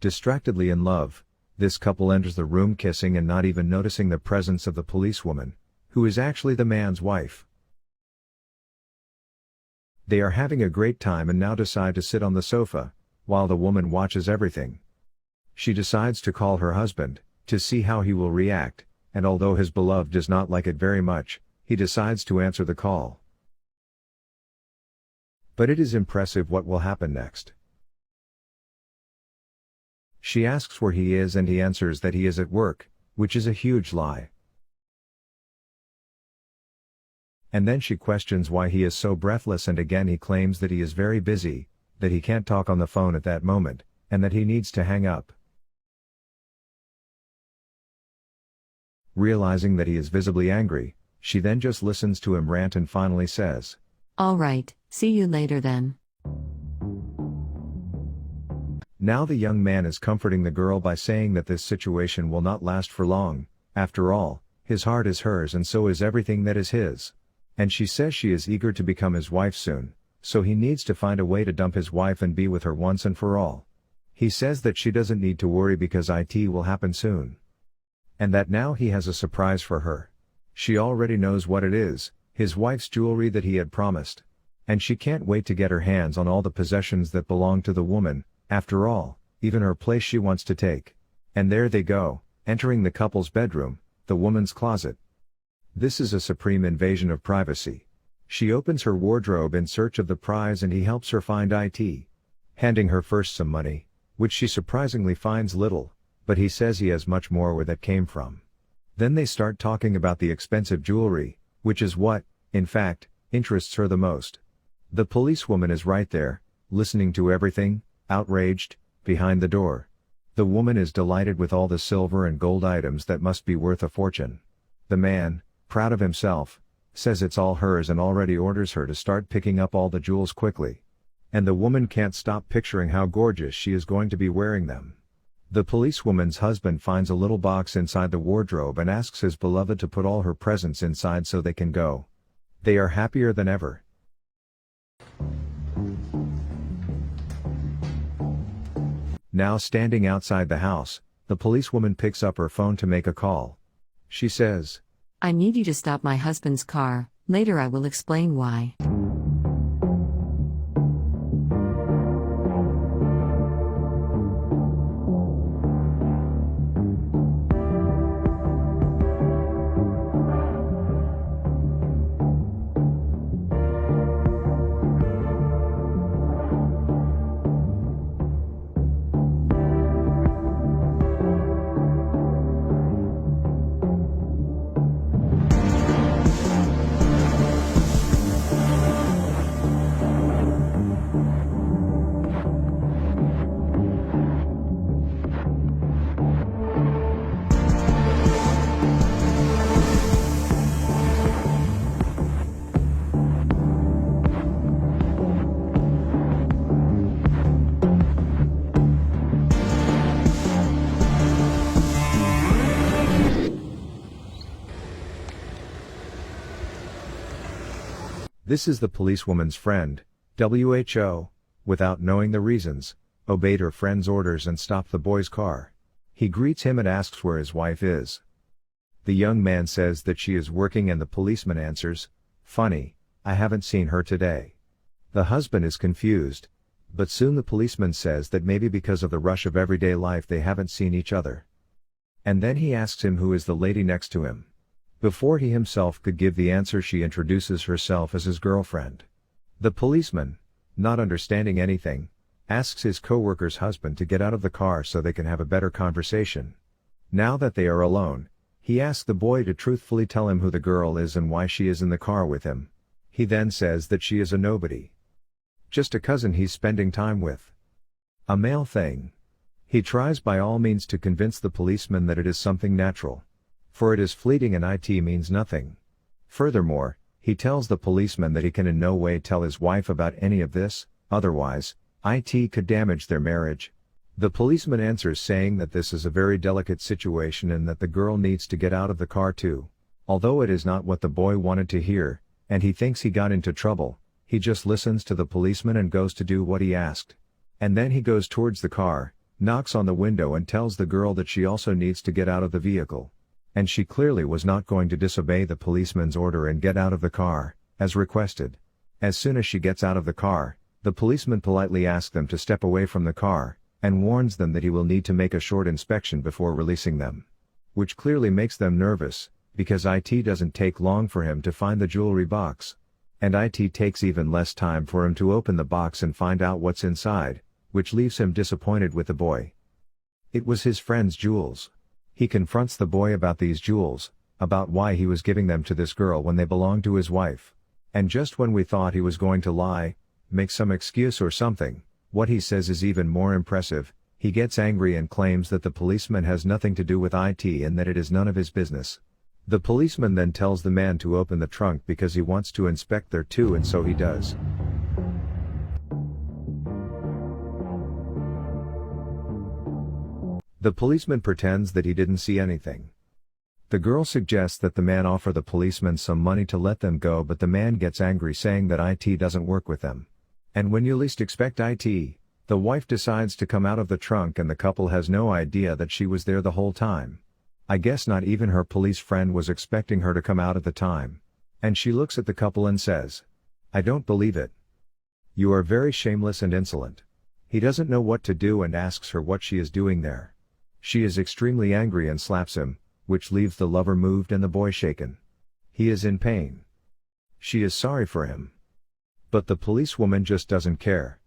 Distractedly in love, this couple enters the room kissing and not even noticing the presence of the policewoman, who is actually the man's wife. They are having a great time and now decide to sit on the sofa, while the woman watches everything. She decides to call her husband, to see how he will react, and although his beloved does not like it very much, he decides to answer the call. But it is impressive what will happen next. She asks where he is and he answers that he is at work, which is a huge lie. And then she questions why he is so breathless, and again he claims that he is very busy, that he can't talk on the phone at that moment, and that he needs to hang up. Realizing that he is visibly angry, she then just listens to him rant and finally says, "All right, see you later then." Now the young man is comforting the girl by saying that this situation will not last for long. After all, his heart is hers and so is everything that is his. And she says she is eager to become his wife soon, so he needs to find a way to dump his wife and be with her once and for all. He says that she doesn't need to worry because it will happen soon. And that now he has a surprise for her. She already knows what it is, his wife's jewelry that he had promised. And she can't wait to get her hands on all the possessions that belong to the woman, after all, even her place she wants to take. And there they go, entering the couple's bedroom, the woman's closet. This is a supreme invasion of privacy. She opens her wardrobe in search of the prize and he helps her find it. Handing her first some money, which she surprisingly finds little, but he says he has much more where that came from. Then they start talking about the expensive jewelry, which is what, in fact, interests her the most. The policewoman is right there, listening to everything, outraged, behind the door. The woman is delighted with all the silver and gold items that must be worth a fortune. The man, proud of himself, says it's all hers and already orders her to start picking up all the jewels quickly. And the woman can't stop picturing how gorgeous she is going to be wearing them. The policewoman's husband finds a little box inside the wardrobe and asks his beloved to put all her presents inside so they can go. They are happier than ever. Now standing outside the house, the policewoman picks up her phone to make a call. She says, "I need you to stop my husband's car, later I will explain why." This is the policewoman's friend, WHO, without knowing the reasons, obeyed her friend's orders and stopped the boy's car. He greets him and asks where his wife is. The young man says that she is working and the policeman answers, "Funny, I haven't seen her today." The husband is confused, but soon the policeman says that maybe because of the rush of everyday life they haven't seen each other. And then he asks him who is the lady next to him. Before he himself could give the answer, she introduces herself as his girlfriend. The policeman, not understanding anything, asks his co-worker's husband to get out of the car so they can have a better conversation. Now that they are alone, he asks the boy to truthfully tell him who the girl is and why she is in the car with him. He then says that she is a nobody. Just a cousin he's spending time with. A male thing. He tries by all means to convince the policeman that it is something natural. For it is fleeting and it means nothing. Furthermore, he tells the policeman that he can in no way tell his wife about any of this, otherwise, it could damage their marriage. The policeman answers saying that this is a very delicate situation and that the girl needs to get out of the car too. Although it is not what the boy wanted to hear, and he thinks he got into trouble, he just listens to the policeman and goes to do what he asked. And then he goes towards the car, knocks on the window and tells the girl that she also needs to get out of the vehicle. And she clearly was not going to disobey the policeman's order and get out of the car, as requested. As soon as she gets out of the car, the policeman politely asks them to step away from the car, and warns them that he will need to make a short inspection before releasing them. Which clearly makes them nervous, because it doesn't take long for him to find the jewelry box. And it takes even less time for him to open the box and find out what's inside, which leaves him disappointed with the boy. It was his friend's jewels. He confronts the boy about these jewels, about why he was giving them to this girl when they belonged to his wife. And just when we thought he was going to lie, make some excuse or something, what he says is even more impressive. He gets angry and claims that the policeman has nothing to do with it and that it is none of his business. The policeman then tells the man to open the trunk because he wants to inspect there too, and so he does. The policeman pretends that he didn't see anything. The girl suggests that the man offer the policeman some money to let them go, but the man gets angry saying that it doesn't work with them. And when you least expect it, the wife decides to come out of the trunk and the couple has no idea that she was there the whole time. I guess not even her police friend was expecting her to come out at the time. And she looks at the couple and says, "I don't believe it. You are very shameless and insolent." He doesn't know what to do and asks her what she is doing there. She is extremely angry and slaps him, which leaves the lover moved and the boy shaken. He is in pain. She is sorry for him. But the policewoman just doesn't care.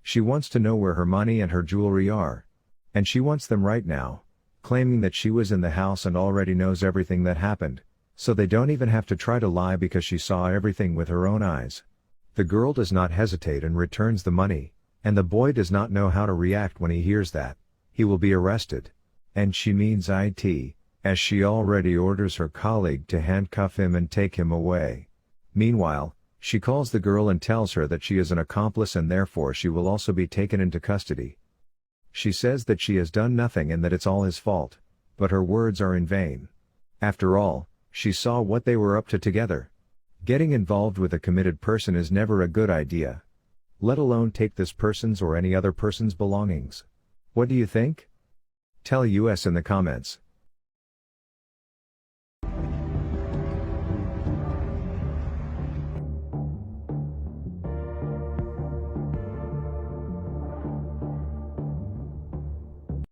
She wants to know where her money and her jewelry are. And she wants them right now, claiming that she was in the house and already knows everything that happened, so they don't even have to try to lie because she saw everything with her own eyes. The girl does not hesitate and returns the money, and the boy does not know how to react when he hears that he will be arrested. And she means it, as she already orders her colleague to handcuff him and take him away. Meanwhile, she calls the girl and tells her that she is an accomplice and therefore she will also be taken into custody. She says that she has done nothing and that it's all his fault, but her words are in vain. After all, she saw what they were up to together. Getting involved with a committed person is never a good idea. Let alone take this person's or any other person's belongings. What do you think? Tell us in the comments.